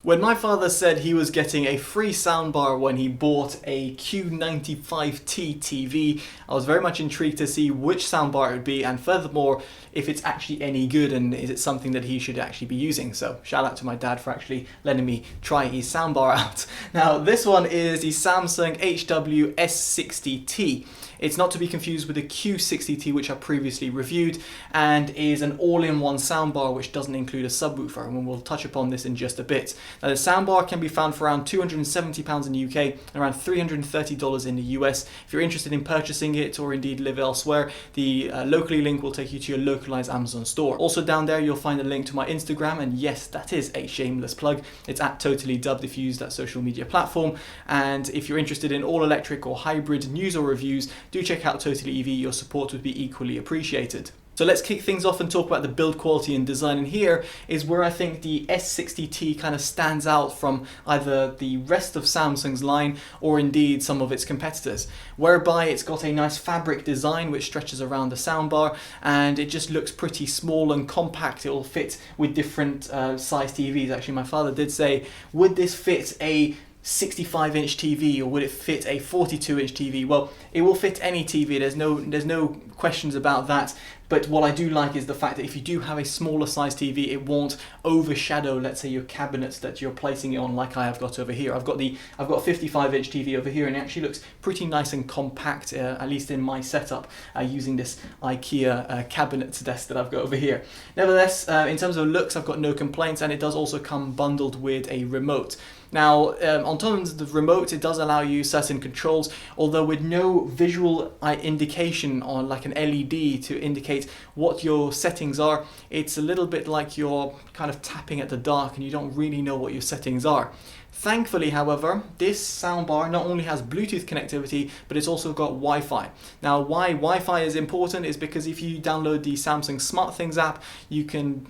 When my father said he was getting a free soundbar when he bought a Q95T TV, I was very much intrigued to see which soundbar it would be, and furthermore, if it's actually any good and is it something that he should actually be using. So shout out to my dad for actually letting me try his soundbar out. Now this one is the Samsung HW-S60T. It's not to be confused with the Q60T, which I previously reviewed, and is an all-in-one soundbar which doesn't include a subwoofer, and we'll touch upon this in just a bit. Now the soundbar can be found for around £270 in the UK and around $330 in the US. If you're interested in purchasing it or indeed live elsewhere, the locally link will take you to your localized Amazon store. Also down there you'll find a link to my Instagram, and yes, that is a shameless plug. It's at TotallyDubbed if you use that social media platform. And if you're interested in all electric or hybrid news or reviews, do check out Totally EV. Your support would be equally appreciated. So let's kick things off and talk about the build quality and design. And here is where I think the S60T kind of stands out from either the rest of Samsung's line or indeed some of its competitors, whereby it's got a nice fabric design which stretches around the soundbar, and it just looks pretty small and compact. It will fit with different size TVs. Actually, my father did say, would this fit a 65-inch TV or would it fit a 42-inch TV? Well, it will fit any TV. There's no questions about that. But what I do like is the fact that if you do have a smaller size TV, it won't overshadow, let's say, your cabinets that you're placing it on, like I have got over here. I've got a 55-inch TV over here, and it actually looks pretty nice and compact, at least in my setup, using this IKEA cabinet desk that I've got over here. Nevertheless, in terms of looks, I've got no complaints, and it does also come bundled with a remote. Now, on top of the remote, it does allow you certain controls, although with no visual indication on like an LED to indicate what your settings are. It's a little bit like you're kind of tapping at the dark and you don't really know what your settings are. Thankfully, however, this soundbar not only has Bluetooth connectivity, but it's also got Wi-Fi. Now, why Wi-Fi is important is because if you download the Samsung SmartThings app, you can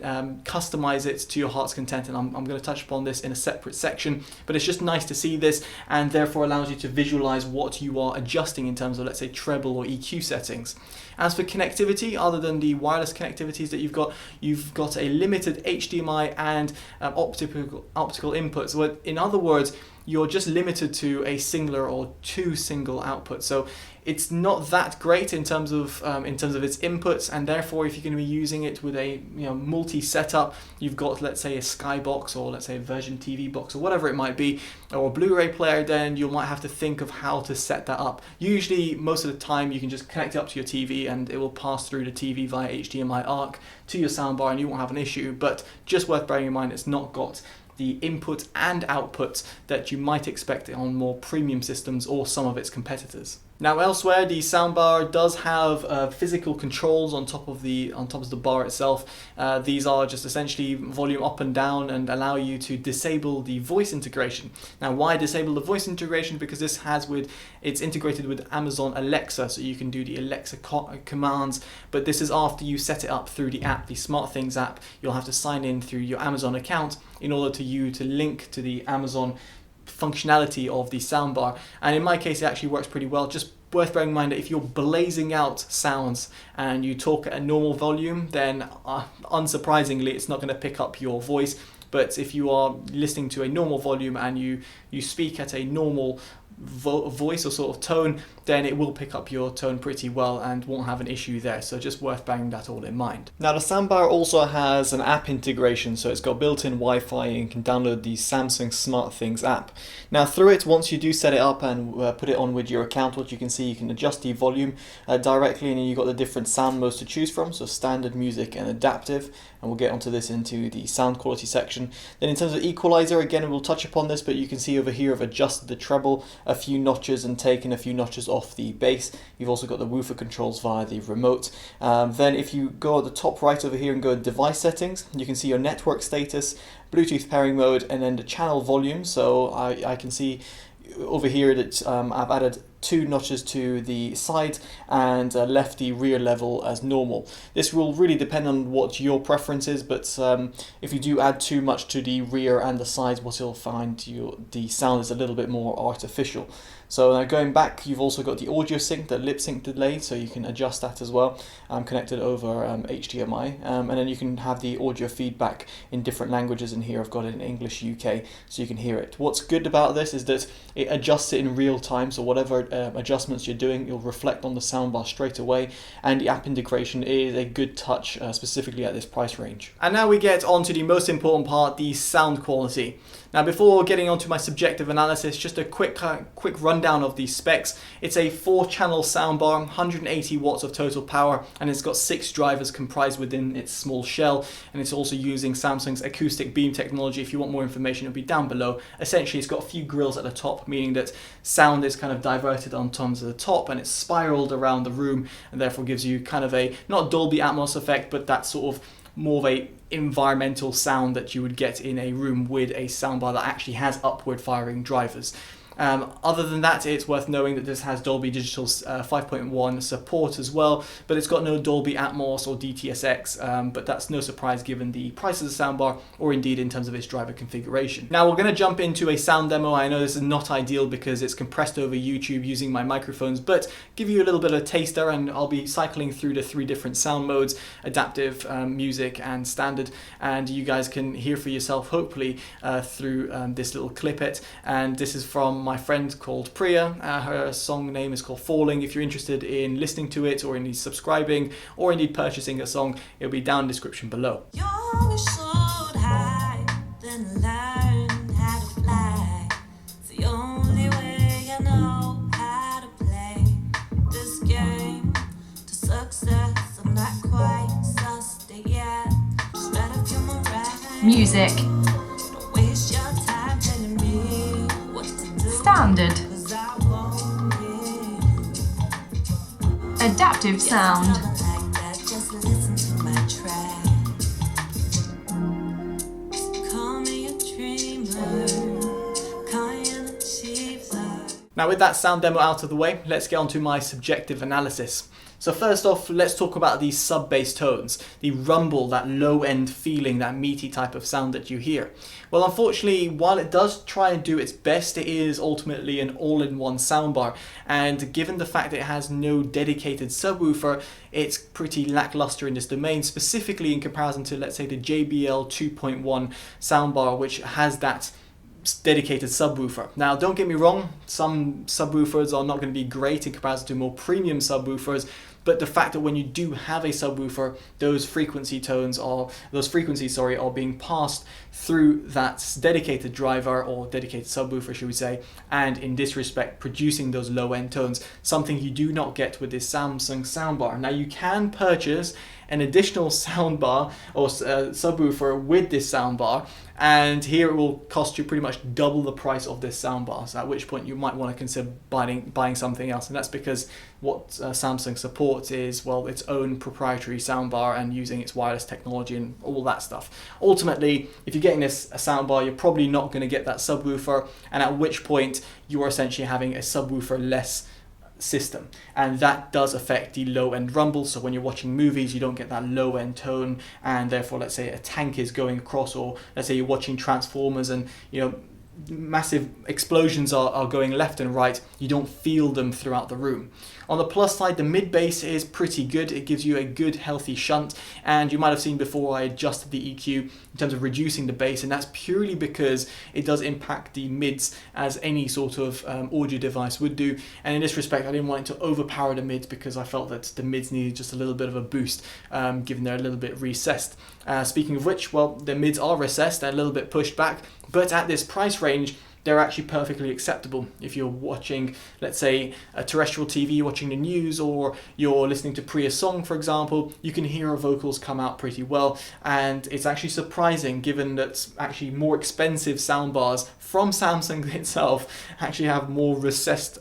customize it to your heart's content, and I'm going to touch upon this in a separate section, but it's just nice to see this, and therefore allows you to visualize what you are adjusting in terms of, let's say, treble or EQ settings. As for connectivity, other than the wireless connectivities that you've got a limited HDMI and optical inputs. So in other words, you're just limited to a singular or two single outputs. So it's not that great in terms of its inputs, and therefore if you're going to be using it with a multi setup, you've got, let's say, a Skybox or let's say a Virgin TV box or whatever it might be, or a Blu-ray player, then you might have to think of how to set that up. Usually, most of the time, you can just connect it up to your TV and it will pass through the TV via HDMI ARC to your soundbar, and you won't have an issue. But just worth bearing in mind, it's not got the input and output that you might expect on more premium systems or some of its competitors. Now elsewhere, the soundbar does have physical controls on top of the bar itself. These are just essentially volume up and down and allow you to disable the voice integration. Now why disable the voice integration? Because it's integrated with Amazon Alexa, so you can do the Alexa commands, but this is after you set it up through the app, the SmartThings app. You'll have to sign in through your Amazon account in order to link to the Amazon functionality of the soundbar, and in my case it actually works pretty well. Just worth bearing in mind that if you're blazing out sounds and you talk at a normal volume, then unsurprisingly it's not going to pick up your voice. But if you are listening to a normal volume and you speak at a normal voice or sort of tone, then it will pick up your tone pretty well and won't have an issue there. So just worth bearing that all in mind. Now the soundbar also has an app integration, so it's got built-in Wi-Fi and you can download the Samsung SmartThings app. Now through it, once you do set it up and put it on with your account, what you can see, you can adjust the volume directly, and you've got the different sound modes to choose from, so standard, music and adaptive, and we'll get onto this into the sound quality section. Then in terms of equalizer, again we'll touch upon this, but you can see over here I've adjusted the treble a few notches and taken a few notches off the bass. You've also got the woofer controls via the remote. Then if you go at the top right over here and go to device settings, you can see your network status, Bluetooth pairing mode, and then the channel volume. So I can see over here that I've added 2 notches to the side and left the rear level as normal. This will really depend on what your preference is, but if you do add too much to the rear and the sides, what you'll find the sound is a little bit more artificial. So going back, you've also got the audio sync, the lip sync delay, so you can adjust that as well, connected over HDMI, and then you can have the audio feedback in different languages. In here I've got it in English UK, so you can hear it. What's good about this is that it adjusts it in real time, so whatever adjustments you're doing, you'll reflect on the soundbar straight away, and the app integration is a good touch, specifically at this price range. And now we get on to the most important part, the sound quality. Now, before getting onto my subjective analysis, just a quick rundown of the specs. It's a 4-channel soundbar, 180 watts of total power, and it's got 6 drivers comprised within its small shell, and it's also using Samsung's acoustic beam technology. If you want more information, it'll be down below. Essentially, it's got a few grills at the top, meaning that sound is kind of diverted on terms of the top, and it's spiraled around the room, and therefore gives you kind of a, not Dolby Atmos effect, but that sort of more of a environmental sound that you would get in a room with a soundbar that actually has upward firing drivers. Other than that, it's worth knowing that this has Dolby Digital 5.1 support as well, but it's got no Dolby Atmos or DTS:X, but that's no surprise given the price of the soundbar, or indeed in terms of its driver configuration. Now we're going to jump into a sound demo. I know this is not ideal because it's compressed over YouTube using my microphones, but give you a little bit of a taster, and I'll be cycling through the 3 different sound modes: adaptive, music, and standard, and you guys can hear for yourself hopefully through this little clip. And this is from my friend called Priya. Her song name is called Falling. If you're interested in listening to it, or indeed subscribing, or indeed purchasing a song, it'll be down in the description below. Music. Standard. Adaptive sound. Now with that sound demo out of the way, let's get on to my subjective analysis. So first off, let's talk about these sub-bass tones, the rumble, that low-end feeling, that meaty type of sound that you hear. Well, unfortunately, while it does try and do its best, it is ultimately an all-in-one soundbar, and given the fact that it has no dedicated subwoofer, it's pretty lackluster in this domain, specifically in comparison to, let's say, the JBL 2.1 soundbar, which has that dedicated subwoofer. Now, don't get me wrong, some subwoofers are not going to be great in comparison to more premium subwoofers, but the fact that when you do have a subwoofer, those frequencies are being passed through that dedicated driver, or dedicated subwoofer should we say, and in this respect producing those low-end tones, something you do not get with this Samsung soundbar. Now, you can purchase an additional soundbar or subwoofer with this soundbar, and here it will cost you pretty much double the price of this soundbar, so at which point you might want to consider buying something else. And that's because what Samsung supports is, well, its own proprietary soundbar and using its wireless technology and all that stuff. Ultimately, if you're getting this a soundbar, you're probably not going to get that subwoofer, and at which point you are essentially having a subwoofer less system, and that does affect the low-end rumble. So when you're watching movies, you don't get that low-end tone, and therefore, let's say a tank is going across, or let's say you're watching Transformers and massive explosions are going left and right, you don't feel them throughout the room. On the plus side, the mid bass is pretty good. It gives you a good healthy shunt, and you might have seen before I adjusted the EQ in terms of reducing the bass, and that's purely because it does impact the mids as any sort of audio device would do. And in this respect, I didn't want it to overpower the mids because I felt that the mids needed just a little bit of a boost, given they're a little bit recessed. Speaking of which, well, the mids are recessed, they're a little bit pushed back, but at this price range, they're actually perfectly acceptable. If you're watching, let's say, a terrestrial TV, watching the news, or you're listening to Priya's song, for example, you can hear her vocals come out pretty well. And it's actually surprising, given that actually more expensive soundbars from Samsung itself actually have more recessed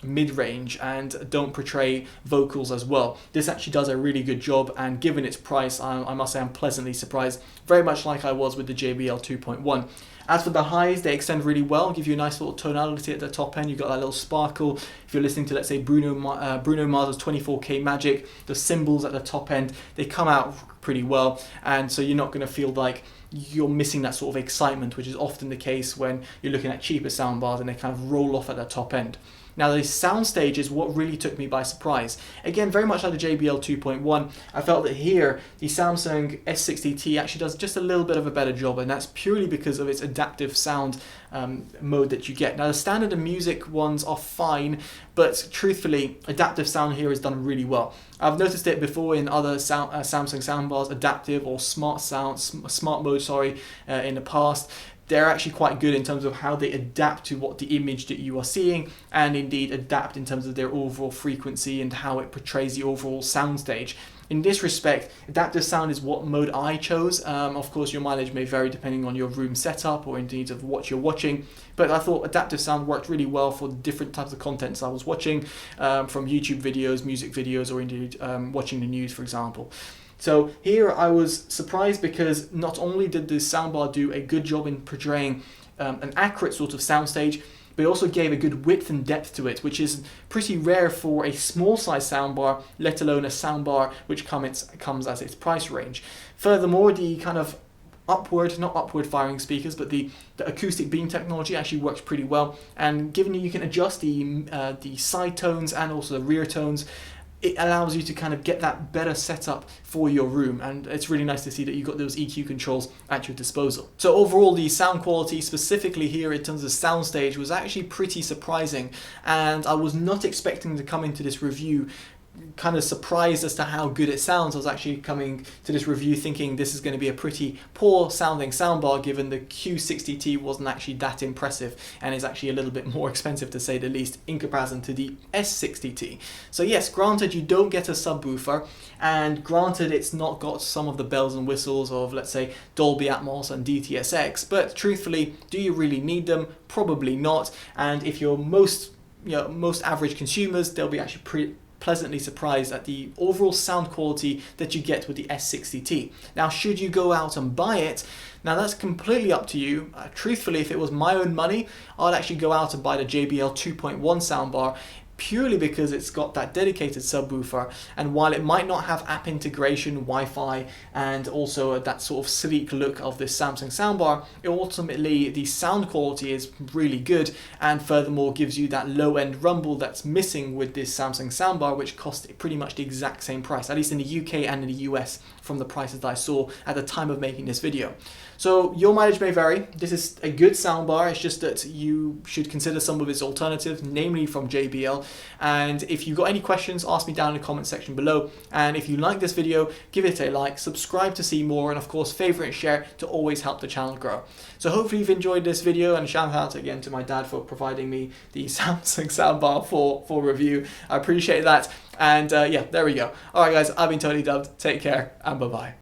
mid-range and don't portray vocals as well. This actually does a really good job, and given its price, I must say I'm pleasantly surprised, very much like I was with the JBL 2.1. As for the highs, they extend really well, give you a nice little tonality at the top end. You've got that little sparkle. If you're listening to, let's say, Bruno Mars's 24K Magic, the cymbals at the top end, they come out pretty well, and so you're not going to feel like you're missing that sort of excitement, which is often the case when you're looking at cheaper soundbars and they kind of roll off at the top end. Now, the Soundstage is what really took me by surprise. Again, very much like the JBL 2.1, I felt that here, the Samsung S60T actually does just a little bit of a better job, and that's purely because of its adaptive sound mode that you get. Now, the standard and music ones are fine, but truthfully, adaptive sound here is done really well. I've noticed it before in other Samsung soundbars, adaptive or smart mode, in the past. They're actually quite good in terms of how they adapt to what the image that you are seeing, and indeed adapt in terms of their overall frequency and how it portrays the overall soundstage. In this respect, adaptive sound is what mode I chose. Of course, your mileage may vary depending on your room setup or indeed of what you're watching, but I thought adaptive sound worked really well for the different types of contents I was watching, from YouTube videos, music videos, or indeed watching the news, for example. So here I was surprised because not only did the soundbar do a good job in portraying an accurate sort of soundstage, but it also gave a good width and depth to it, which is pretty rare for a small size soundbar, let alone a soundbar which comes as its price range. Furthermore, the kind of not upward firing speakers, but the acoustic beam technology actually works pretty well, and given you can adjust the side tones and also the rear tones, it allows you to kind of get that better setup for your room, and it's really nice to see that you've got those EQ controls at your disposal. So overall, the sound quality, specifically here in terms of Soundstage, was actually pretty surprising, and I was not expecting to come into this review kind of surprised as to how good it sounds. I was actually coming to this review thinking this is going to be a pretty poor sounding soundbar, given the Q60T wasn't actually that impressive and is actually a little bit more expensive, to say the least, in comparison to the S60T. So yes, granted you don't get a subwoofer, and granted it's not got some of the bells and whistles of, let's say, Dolby Atmos and DTS:X, but truthfully, do you really need them? Probably not. And if you're most average consumers, they'll be actually pleasantly surprised at the overall sound quality that you get with the S60T. Now, should you go out and buy it? Now, that's completely up to you. Truthfully, if it was my own money, I'd actually go out and buy the JBL 2.1 soundbar, purely because it's got that dedicated subwoofer, and while it might not have app integration, Wi-Fi, and also that sort of sleek look of this Samsung soundbar, ultimately the sound quality is really good, and furthermore gives you that low-end rumble that's missing with this Samsung soundbar, which costs pretty much the exact same price, at least in the UK and in the US, from the prices that I saw at the time of making this video. So your mileage may vary. This is a good soundbar, it's just that you should consider some of its alternatives, namely from JBL. And if you've got any questions, ask me down in the comment section below. And if you like this video, give it a like, subscribe to see more, and of course favorite and share to always help the channel grow. So hopefully you've enjoyed this video, and shout out again to my dad for providing me the Samsung soundbar for review. I appreciate that. And yeah, there we go. Alright guys, I've been Totally Dubbed. Take care and bye bye.